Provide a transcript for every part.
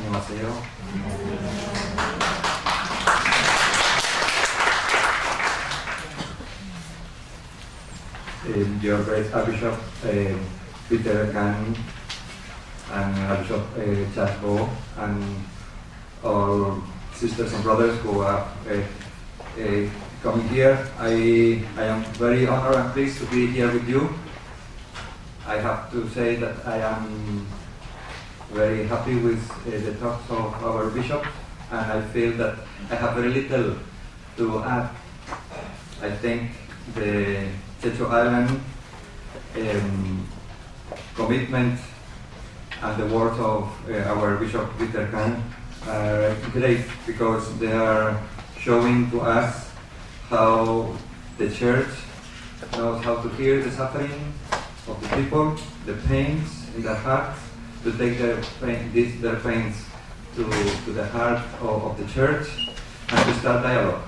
안녕하세요. Your great Archbishop Peter Gan and Archbishop Chasbo and all sisters and brothers who are coming here. I am very honored and pleased to be here with you. I have to say that I am very happy with the talks of our bishop, and I feel that I have very little to add. I think the Techo Island commitment and the words of our Bishop Peter Khan are great because they are showing to us how the church knows how to hear the suffering of the people, the pains in their hearts, to take their pains to the heart of the church and to start dialogue,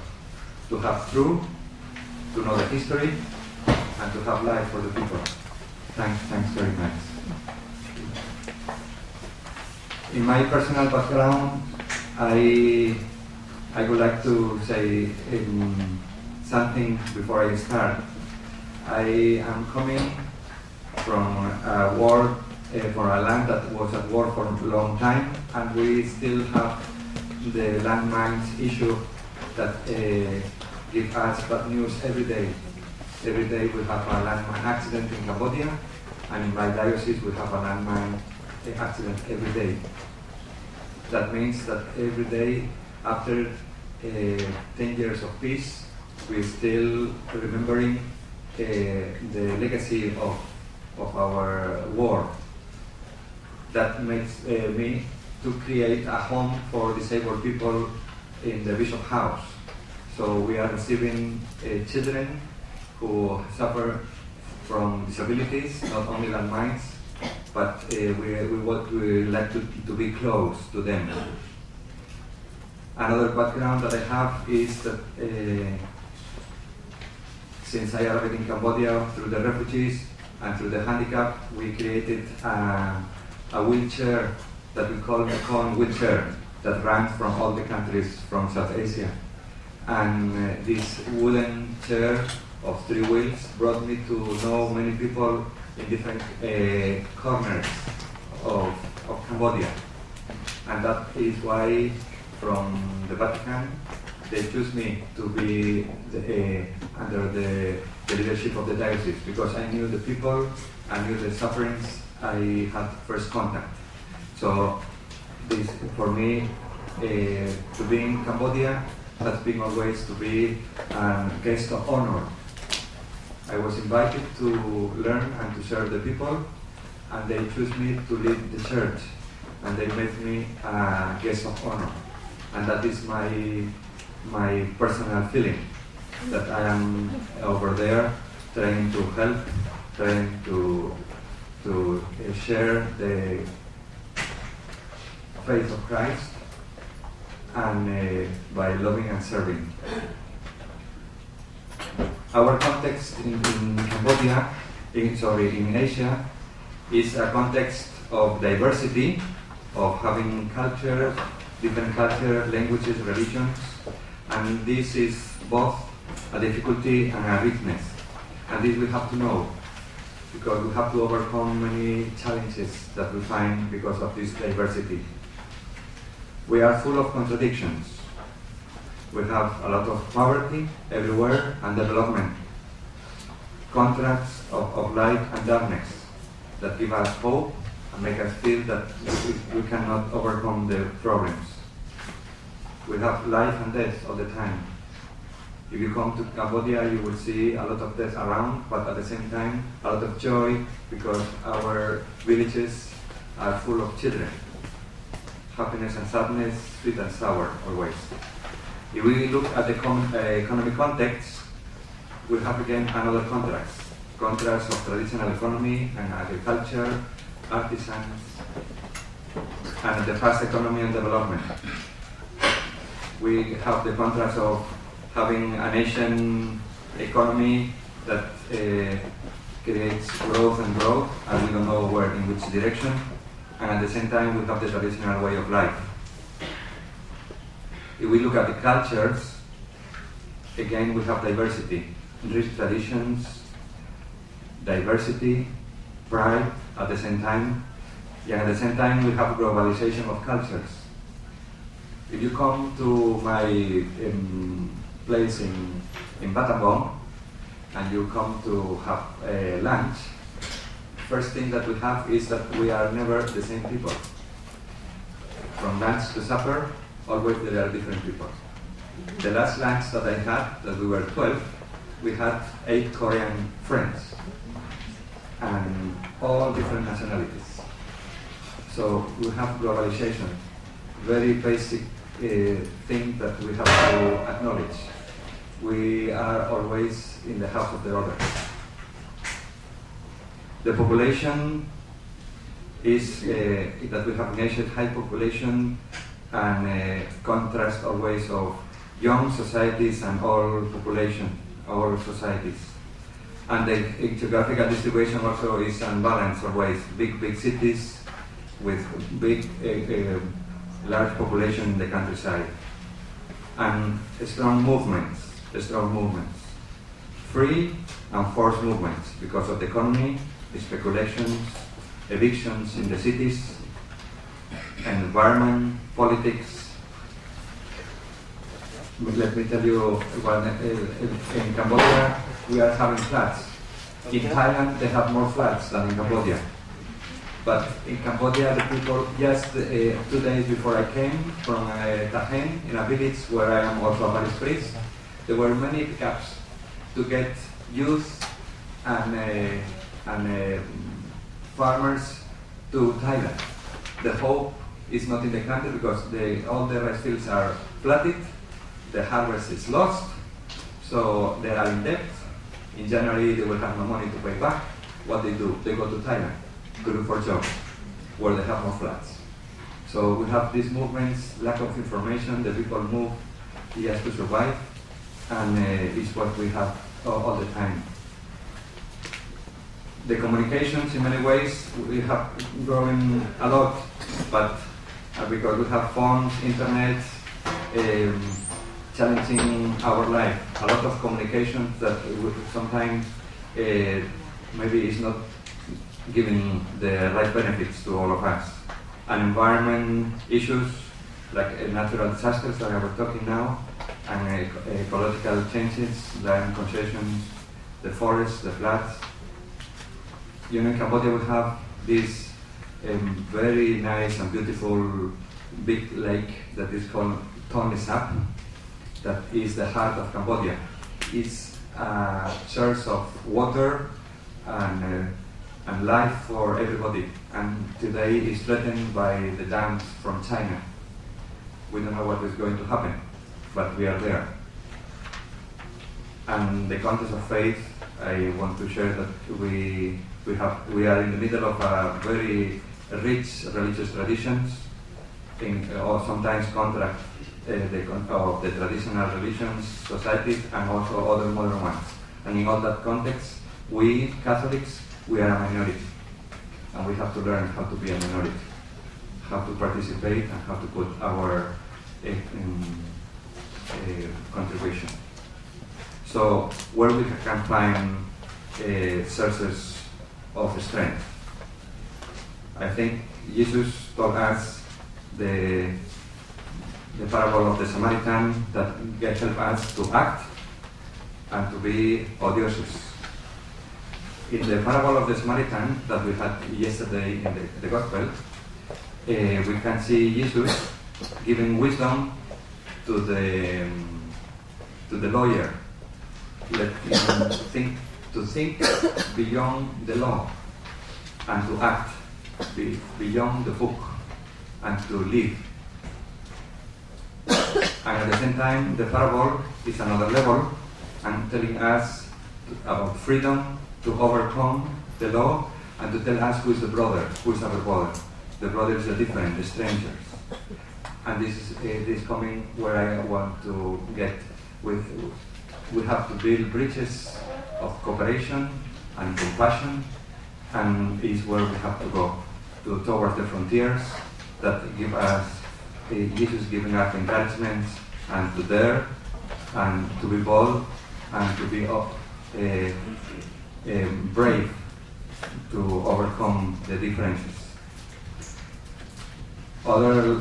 to have truth, to know the history, and to have life for the people. Thanks very much. In my personal background, I would like to say something before I start. I am coming from a war, for a land that was at war for a long time, and we still have the landmines issue that give us bad news every day. Every day we have a landmine accident in Cambodia, and in my diocese we have a landmine accident every day. That means that every day, after 10 years of peace, we're still remembering the legacy of our war. That makes me to create a home for disabled people in the Bishop House. So we are receiving children who suffer from disabilities, not only landmines, but we like to be close to them. Another background that I have is that since I arrived in Cambodia through the refugees and through the handicap, we created a wheelchair that we call the Con wheelchair that runs from all the countries from South Asia. And this wooden chair of 3 wheels brought me to know many people in different corners of Cambodia. And that is why from the Vatican they choose me to be under the leadership of the diocese, because I knew the people, I knew the sufferings, I had first contact. So this, for me, to be in Cambodia has been always to be a guest of honor. I was invited to learn and to serve the people, and they chose me to lead the church, and they made me a guest of honor. And that is my personal feeling, that I am over there trying to help, trying to share the faith of Christ, and by loving and serving. Our context in Cambodia, in Asia, is a context of diversity, of having cultures, different cultures, languages, religions, and this is both a difficulty and a richness. And this we have to know, because we have to overcome many challenges that we find because of this diversity. We are full of contradictions. We have a lot of poverty everywhere and development. Contrasts of light and darkness that give us hope and make us feel that we cannot overcome the problems. We have life and death all the time. If you come to Cambodia, you will see a lot of death around, but at the same time, a lot of joy, because our villages are full of children. Happiness and sadness, sweet and sour, always. If we look at the economic context, we have again another contrast of traditional economy and agriculture, artisans, and the fast economy and development. We have the contrast of having a nation economy that creates growth, and we don't know in which direction. and at the same time we have the traditional way of life. If we look at the cultures, again we have diversity, rich traditions, diversity, pride at the same time, and at the same time we have globalization of cultures. If you come to my place in Battambang and you come to have lunch, first thing that we have is that we are never the same people. From lunch to supper, always there are different people. The last lunch that I had, that we were 12, we had 8 Korean friends and all different nationalities. So we have globalization, very basic thing that we have to acknowledge. We are always in the house of the other. The population is that we have mentioned high population and contrast always of young societies and old population, old societies. And the geographical distribution also is unbalanced always. Big cities with big large population in the countryside. And strong movements. Free and forced movements because of the economy, speculations, evictions in the cities, environment, politics. Let me tell you, in Cambodia we are having floods. In Thailand they have more floods than in Cambodia. But in Cambodia the people, just 2 days before I came from Tahen, in a village where I am also a parish priest, there were many pickups to get youth and farmers to Thailand. The hope is not in the country because all the rice fields are flooded, the harvest is lost, so they are in debt. In January they will have no money to pay back. What they do? They go to Thailand to look for jobs where they have more floods. So we have these movements, lack of information, the people move just to survive, and it's what we have all the time. The communications, in many ways, we have grown a lot, but because we have phones, internet, challenging our life. A lot of communications that sometimes maybe is not giving the right benefits to all of us. And environment issues like natural disasters that I was talking now, and ecological changes, land concessions, the forests, the floods. You know, in Cambodia we have this very nice and beautiful big lake that is called Tonle Sap, that is the heart of Cambodia. It's a source of water and life for everybody, and today is threatened by the dams from China. We don't know what is going to happen, but we are there. And the context of faith, I want to share that we are in the middle of a very rich religious traditions, or sometimes contract of the traditional religions, societies, and also other modern ones. And in all that context, we Catholics, we are a minority, and we have to learn how to be a minority, how to participate, and how to put our contribution. So where we can find sources of strength. I think Jesus told us the parable of the Samaritan that can help us to act and to be audacious. In the parable of the Samaritan that we had yesterday in the Gospel, we can see Jesus giving wisdom to the lawyer. Let him think beyond the law and to act beyond the book and to live. And at the same time, the parable is another level and telling us about freedom to overcome the law and to tell us who is the brother, who is our brother. The brothers are different, the strangers. And this is coming where I want to get with. We have to build bridges of cooperation and compassion, and is where we have to go. towards the frontiers, that give us, Jesus giving us encouragement and to dare and to be bold and to be brave to overcome the differences. Other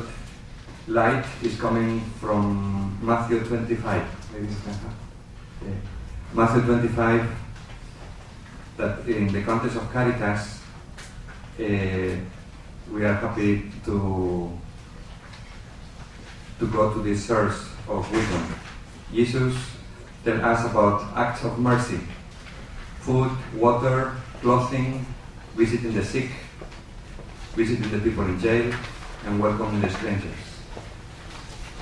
light is coming from Matthew 25. Maybe you can have. Matthew 25, that in the context of Caritas, we are happy to go to this source of wisdom. Jesus tells us about acts of mercy: food, water, clothing, visiting the sick, visiting the people in jail, and welcoming the strangers.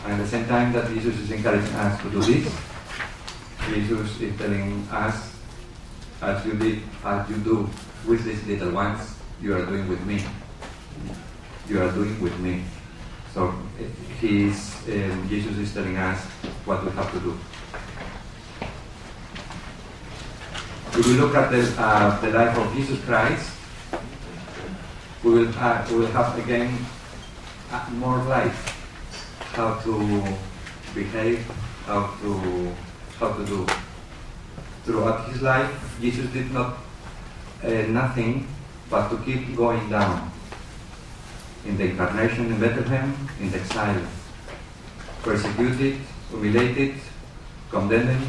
And at the same time that Jesus is encouraging us to do this, Jesus is telling us, as you do with these little ones, you are doing with me. You are doing with me. So Jesus is telling us what we have to do. If we look at the life of Jesus Christ, we will have again more light, how to behave, how to do. Throughout his life, Jesus did not nothing but to keep going down. In the incarnation in Bethlehem, in the exile, persecuted, humiliated, condemned,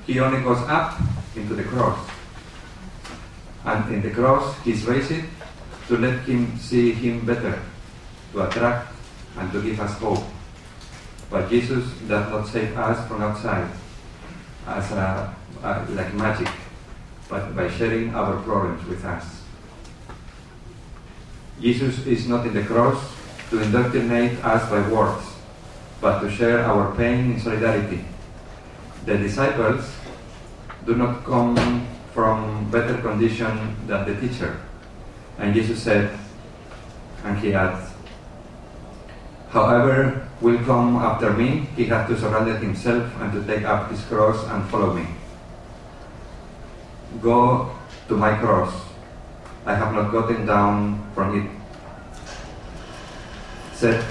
he only goes up into the cross. And in the cross, he's raised to let him see him better, to attract and to give us hope. But Jesus does not save us from outside, as like magic, but by sharing our problems with us. Jesus is not in the cross to indoctrinate us by words, but to share our pain in solidarity. The disciples do not come from better condition than the teacher. And Jesus said, and he adds, "However will come after me, he has to surrender himself and to take up his cross and follow me. Go to my cross. I have not gotten down from it," said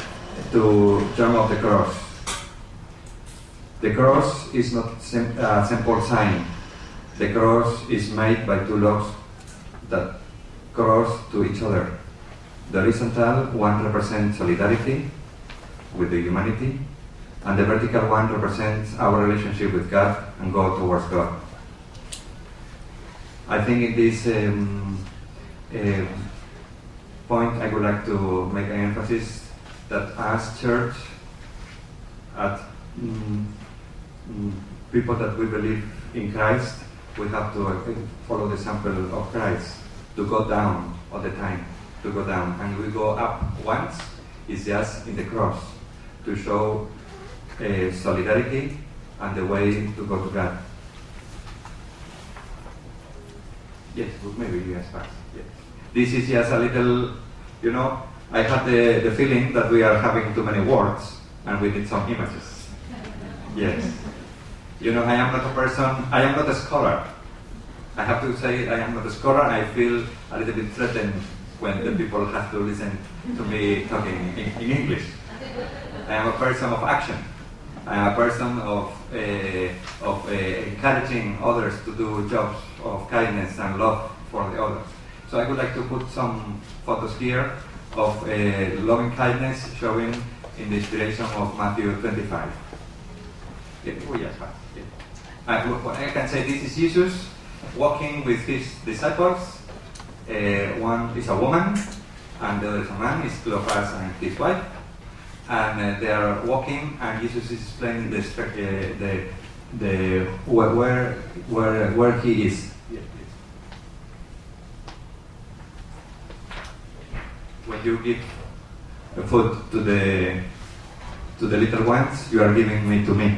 to John of the cross. The cross is not a simple sign. The cross is made by two logs that cross to each other. The horizontal one represents solidarity with the humanity, and the vertical one represents our relationship with God and God towards God. I think in this point I would like to make an emphasis that as church, as people that we believe in Christ, we have to follow the example of Christ, to go down all the time, to go down. And we go up once, it's just in the cross, to show solidarity and the way to go to God. Yes, maybe yes, fast. Yes. This is just a little, I had the feeling that we are having too many words and we need some images. Yes. I am not a person, I am not a scholar. I have to say I am not a scholar. I feel a little bit threatened when the people have to listen to me talking in English. I am a person of action. I am a person of encouraging others to do jobs of kindness and love for the others. So I would like to put some photos here of loving kindness showing in the inspiration of Matthew 25. What I can say, this is Jesus walking with his disciples. One is a woman, and the other is a man, is Cleopas and his wife. And they are walking, and Jesus is explaining where he is. Yes, when you give food to the little ones, you are giving me to me.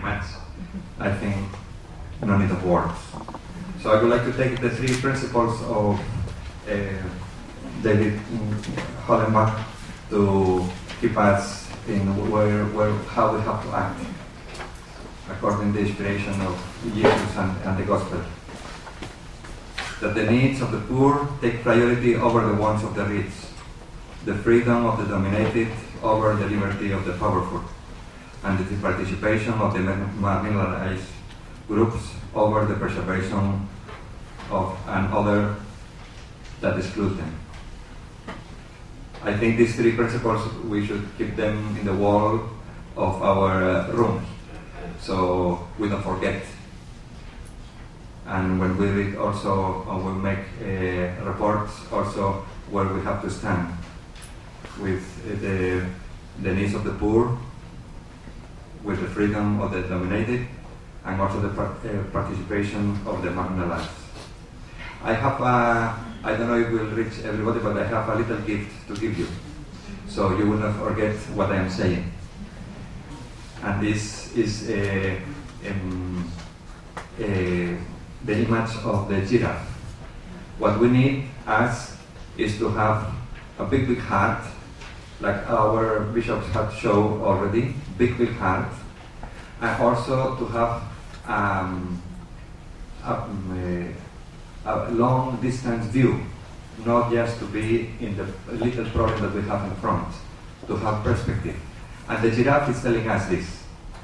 much. I think no need of words. So I would like to take the 3 principles of David Hollenbach to keep us in how we have to act according to the inspiration of Jesus and the Gospel. That the needs of the poor take priority over the wants of the rich, the freedom of the dominated over the liberty of the powerful, and the participation of the marginalized groups over the preservation of another that excludes them. I think these 3 principles, we should keep them in the wall of our rooms, so we don't forget. And when we read also, we make reports also where we have to stand with the needs of the poor, with the freedom of the dominated, and also the participation of the marginalized. I have I don't know if it will reach everybody, but I have a little gift to give you, so you will not forget what I am saying. And this is the image of the giraffe. What we need us is to have a big heart, like our bishops have shown already, big heart, and also to have a long distance view, not just to be in the little problem that we have in front, to have perspective. And the giraffe is telling us this.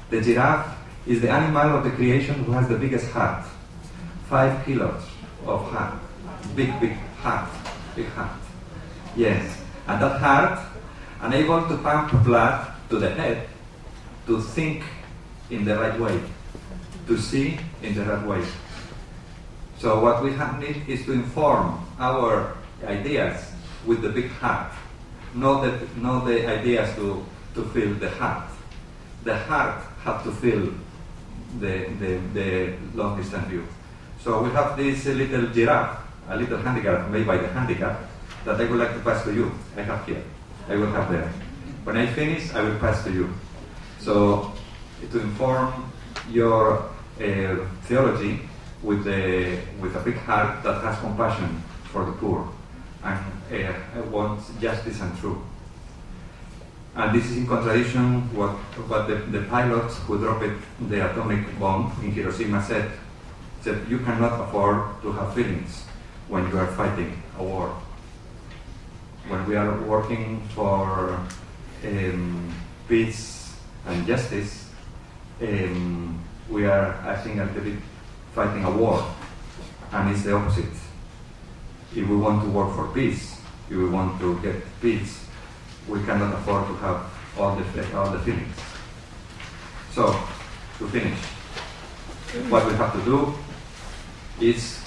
The giraffe is the animal of the creation who has the biggest heart, 5 kilos of heart, big heart, big heart. Yes, and that heart, unable to pump blood to the head, to think in the right way, to see in the right way. So what we need is to inform our ideas with the big heart, not the ideas to fill the heart. The heart have to fill the long distance view. So we have this little giraffe, a little handicap made by the handicap, that I would like to pass to you. I have here. I will have there. When I finish, I will pass to you. So to inform your theology with a big heart that has compassion for the poor and wants justice and truth. And this is in contradiction what the pilots who dropped the atomic bomb in Hiroshima said you cannot afford to have feelings when you are fighting a war. When we are working for peace and justice, we are, I think, a little bit fighting a war, and it's the opposite. If we want to work for peace, if we want to get peace, we cannot afford to have all the feelings. So, to finish, what we have to do is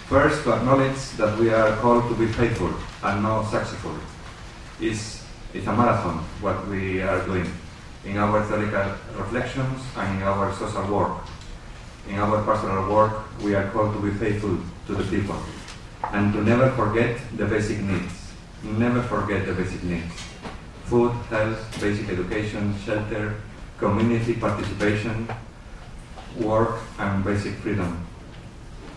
first to acknowledge that we are called to be faithful and not successful. It's a marathon, what we are doing in our theological reflections and in our social work. In our pastoral work, we are called to be faithful to the people and to never forget the basic needs. Never forget the basic needs. Food, health, basic education, shelter, community participation, work, and basic freedom.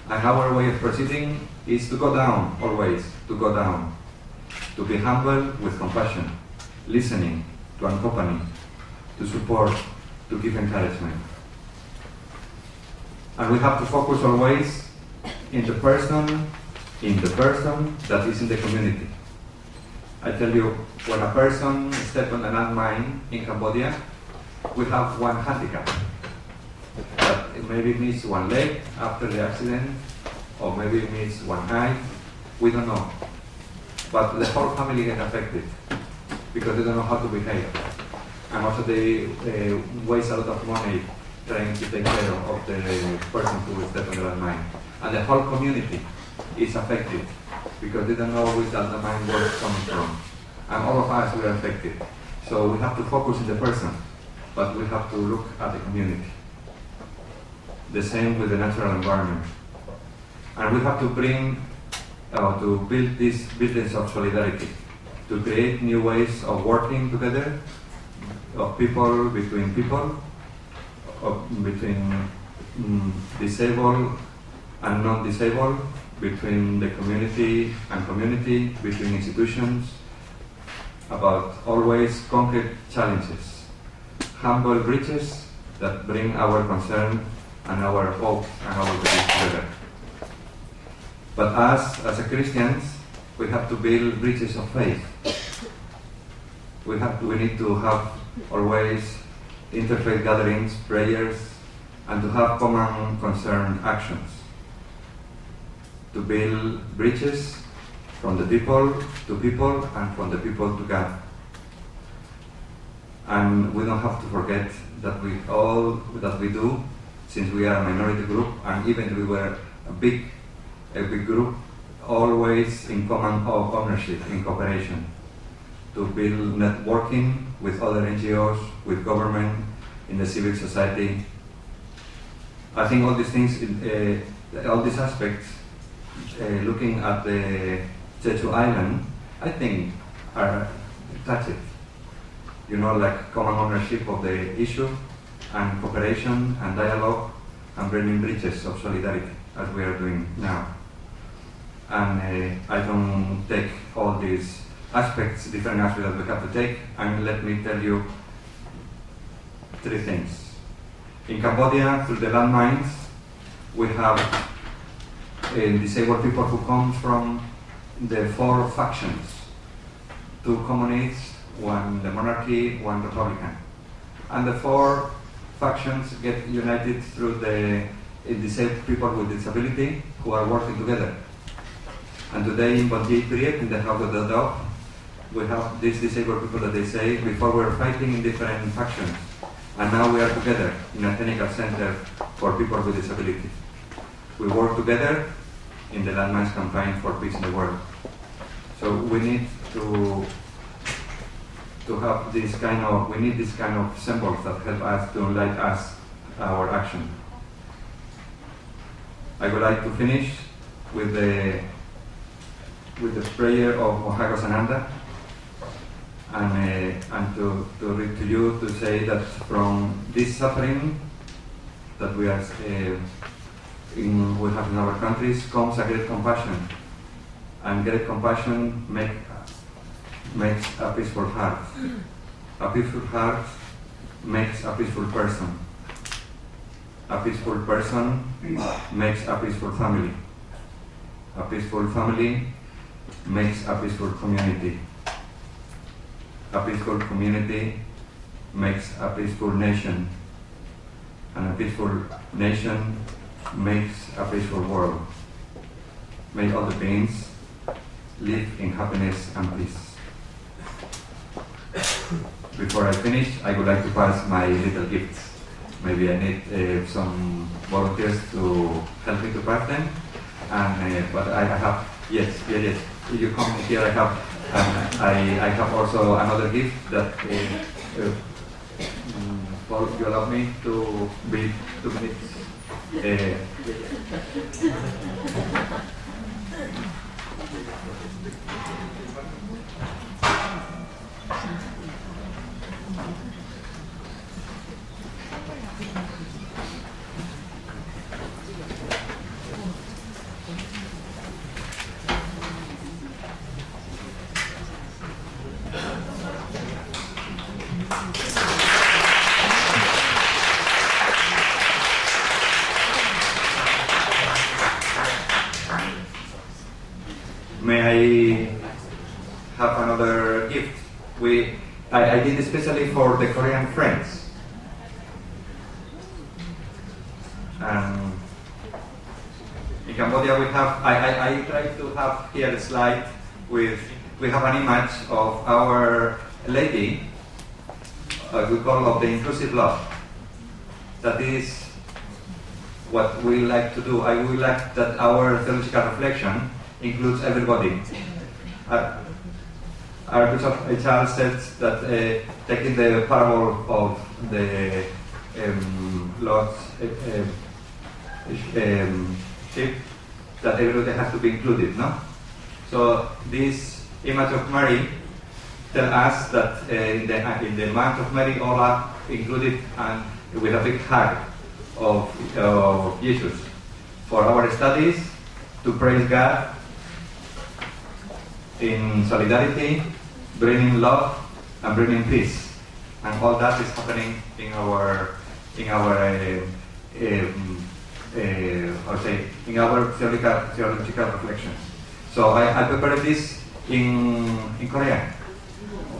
And our way of proceeding is to go down, always, to go down. To be humble with compassion, listening, to accompany, to support, to give encouragement. And we have to focus always in the person that is in the community. I tell you, when a person steps on a landmine in Cambodia, we have one handicap. That maybe meets one leg after the accident, or maybe it meets one eye, we don't know. But the whole family gets affected because they don't know how to behave. And also they waste a lot of money trying to take care of the person who is dead on the landmine. And the whole community is affected because they don't know which landmine was coming from. And all of us were affected. So we have to focus on the person, but we have to look at the community. The same with the natural environment. And we have to to build these buildings of solidarity, to create new ways of working together, of people between people, between disabled and non-disabled, between the community and community, between institutions, about always concrete challenges, humble bridges that bring our concern and our hope and our belief together. But us, as a Christians, we have to build bridges of faith. We need to have always interfaith gatherings, prayers, and to have common concerned actions. To build bridges from the people to people and from the people to God. And we don't have to forget that all that we do, since we are a minority group, and even if we were a big group, always in common ownership, in cooperation, to build networking with other NGOs, with government, in the civil society. I think all these things, all these aspects, looking at the Jeju Island, I think are touched. Like common ownership of the issue, and cooperation and dialogue, and building bridges of solidarity, as we are doing now. And I don't take all these aspects, different aspects that we have to take, and let me tell you 3 things. In Cambodia, through the landmines, we have disabled people who come from the 4 factions, 2 communists, 1 the monarchy, 1 republican. And the 4 factions get united through the disabled people with disability who are working together. And today in Bonji period, in the House of the Dog, we have these disabled people that they say, before we were fighting in different factions, and now we are together in a technical center for people with disability. We work together in the Landmines campaign for peace in the world. So we need to have this kind of symbols that help us to light us our action. I would like to finish with the prayer of Mohago Sananda, and to read to you, to say that from this suffering that we have in our countries comes a great compassion, and great compassion makes a peaceful heart. A peaceful heart makes a peaceful person. A peaceful person makes a peaceful family. A peaceful family makes a peaceful community. A peaceful community makes a peaceful nation. And a peaceful nation makes a peaceful world. May all the beings live in happiness and peace. Before I finish, I would like to pass my little gifts. Maybe I need some volunteers to help me to pass them. And but I have, yes. You come here, I have also another gift that you allow me to be 2 minutes. May I have another gift? I did especially for the Korean friends. In Cambodia we have, I tried to have here a slide with, we have an image of Our Lady, we call of the inclusive love. That is what we like to do. I would like that our theological reflection includes everybody. Our Bishop Charles said that taking the parable of the Lord's sheep, that everybody has to be included, no? So this image of Mary tells us that in the month of Mary, all are included, and with a big hug of Jesus for our studies, to praise God in solidarity, bringing love and bringing peace, and all that is happening in our theological reflections. So I prepared this in Korean,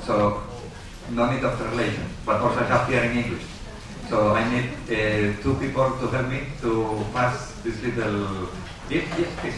so no need of translation, but also I have here in English. So I need 2 people to help me to pass this little gift. Yes, please.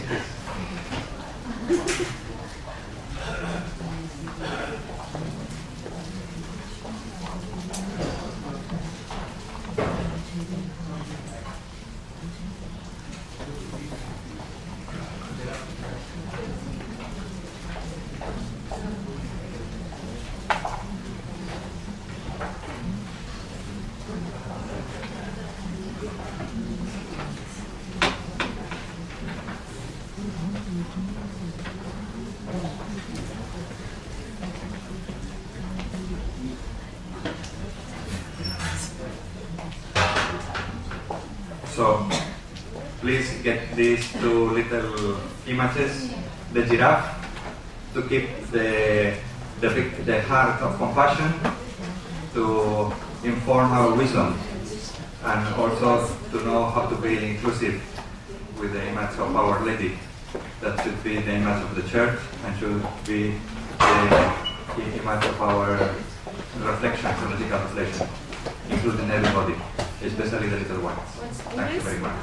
So please get these 2 little images, the giraffe, to keep the heart of compassion, to inform our wisdom, and also to know how to be inclusive with the image of Our Lady. That should be the image of the church and should be the image of our reflection, theological reflection, including everybody, especially the little ones. Thank you very much.